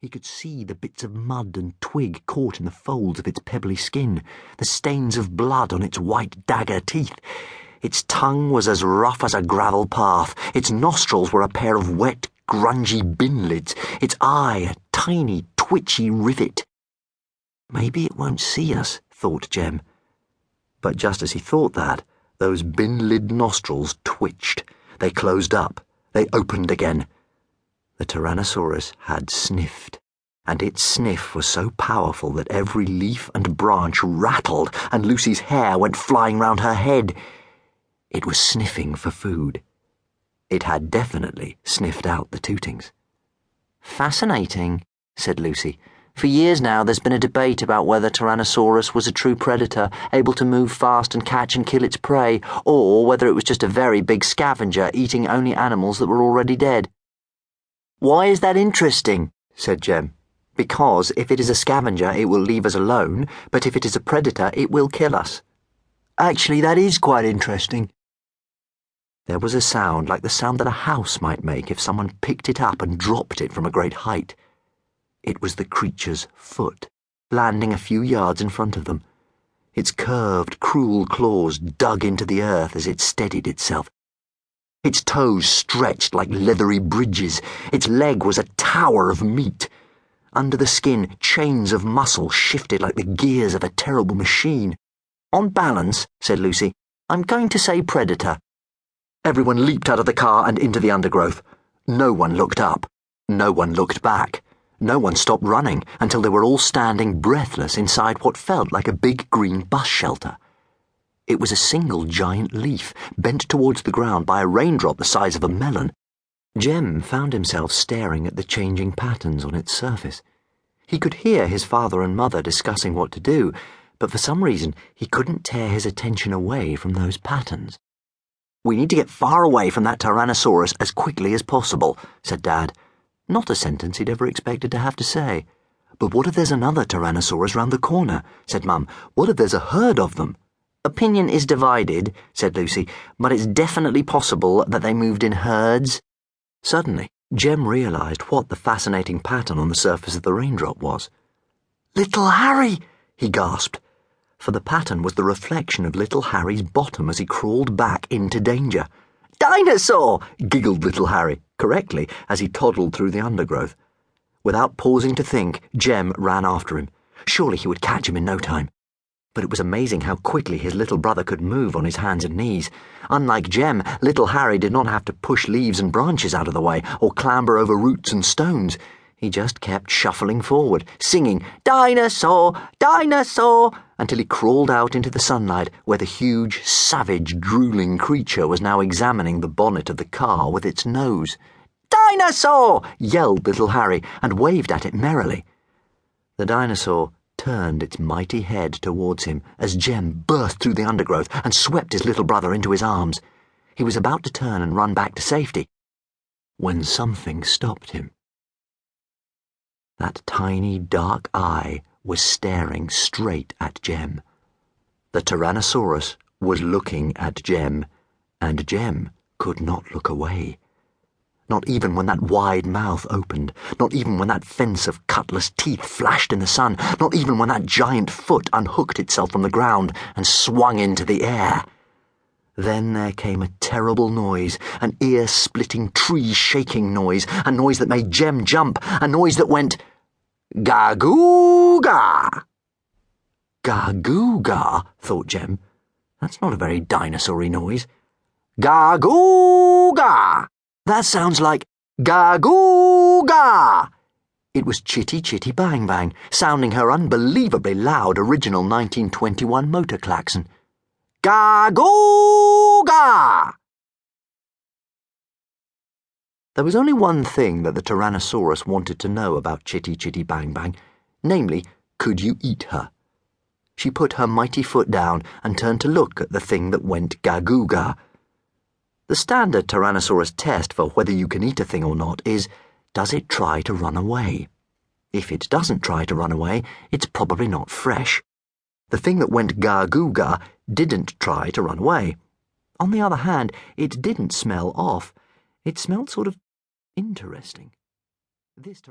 He could see the bits of mud and twig caught in the folds of its pebbly skin, the stains of blood on its white dagger teeth. Its tongue was as rough as a gravel path. Its nostrils were a pair of wet, grungy bin lids. Its eye a tiny, twitchy rivet. Maybe it won't see us, thought Jem. But just as he thought that, those bin-lid nostrils twitched. They closed up. They opened again. The Tyrannosaurus had sniffed, and its sniff was so powerful that every leaf and branch rattled and Lucy's hair went flying round her head. It was sniffing for food. It had definitely sniffed out the Tootings. "Fascinating," said Lucy. "For years now there's been a debate about whether Tyrannosaurus was a true predator, able to move fast and catch and kill its prey, or whether it was just a very big scavenger eating only animals that were already dead." "Why is that interesting?" said Jem. "Because if it is a scavenger it will leave us alone, but if it is a predator it will kill us." "Actually, that is quite interesting." There was a sound like the sound that a house might make if someone picked it up and dropped it from a great height. It was the creature's foot, landing a few yards in front of them. Its curved, cruel claws dug into the earth as it steadied itself. Its toes stretched like leathery bridges. Its leg was a tower of meat. Under the skin, chains of muscle shifted like the gears of a terrible machine. "On balance," said Lucy, "I'm going to say predator." Everyone leaped out of the car and into the undergrowth. No one looked up. No one looked back. No one stopped running until they were all standing breathless inside what felt like a big green bus shelter. It was a single giant leaf, bent towards the ground by a raindrop the size of a melon. Jem found himself staring at the changing patterns on its surface. He could hear his father and mother discussing what to do, but for some reason he couldn't tear his attention away from those patterns. "We need to get far away from that Tyrannosaurus as quickly as possible," said Dad. Not a sentence he'd ever expected to have to say. "But what if there's another Tyrannosaurus round the corner?" said Mum. "What if there's a herd of them?" "Opinion is divided," said Lucy, "but it's definitely possible that they moved in herds." Suddenly, Jem realised what the fascinating pattern on the surface of the raindrop was. "Little Harry!" he gasped, for the pattern was the reflection of little Harry's bottom as he crawled back into danger. "Dinosaur!" giggled little Harry, correctly, as he toddled through the undergrowth. Without pausing to think, Jem ran after him. Surely he would catch him in no time. But it was amazing how quickly his little brother could move on his hands and knees. Unlike Jem, little Harry did not have to push leaves and branches out of the way or clamber over roots and stones. He just kept shuffling forward, singing, "Dinosaur! Dinosaur!" until he crawled out into the sunlight where the huge, savage, drooling creature was now examining the bonnet of the car with its nose. "Dinosaur!" yelled little Harry and waved at it merrily. The dinosaur turned its mighty head towards him as Jem burst through the undergrowth and swept his little brother into his arms. He was about to turn and run back to safety when something stopped him. That tiny, dark eye was staring straight at Jem. The Tyrannosaurus was looking at Jem, and Jem could not look away. Not even when that wide mouth opened, not even when that fence of cutlass teeth flashed in the sun, not even when that giant foot unhooked itself from the ground and swung into the air. Then there came a terrible noise, an ear-splitting, tree-shaking noise, a noise that made Jem jump, a noise that went, "Ga-goo-ga!" "Ga-goo-ga," thought Jem. "That's not a very dinosaur-y noise." "Ga-goo-ga! That sounds like ga-goo-ga!" It was Chitty Chitty Bang Bang, sounding her unbelievably loud original 1921 motor klaxon. Ga-goo-ga! There was only one thing that the Tyrannosaurus wanted to know about Chitty Chitty Bang Bang, namely, could you eat her? She put her mighty foot down and turned to look at the thing that went ga-goo-ga. The standard Tyrannosaurus test for whether you can eat a thing or not is, does it try to run away? If it doesn't try to run away, it's probably not fresh. The thing that went ga-goo-ga didn't try to run away. On the other hand, it didn't smell off. It smelled sort of interesting. This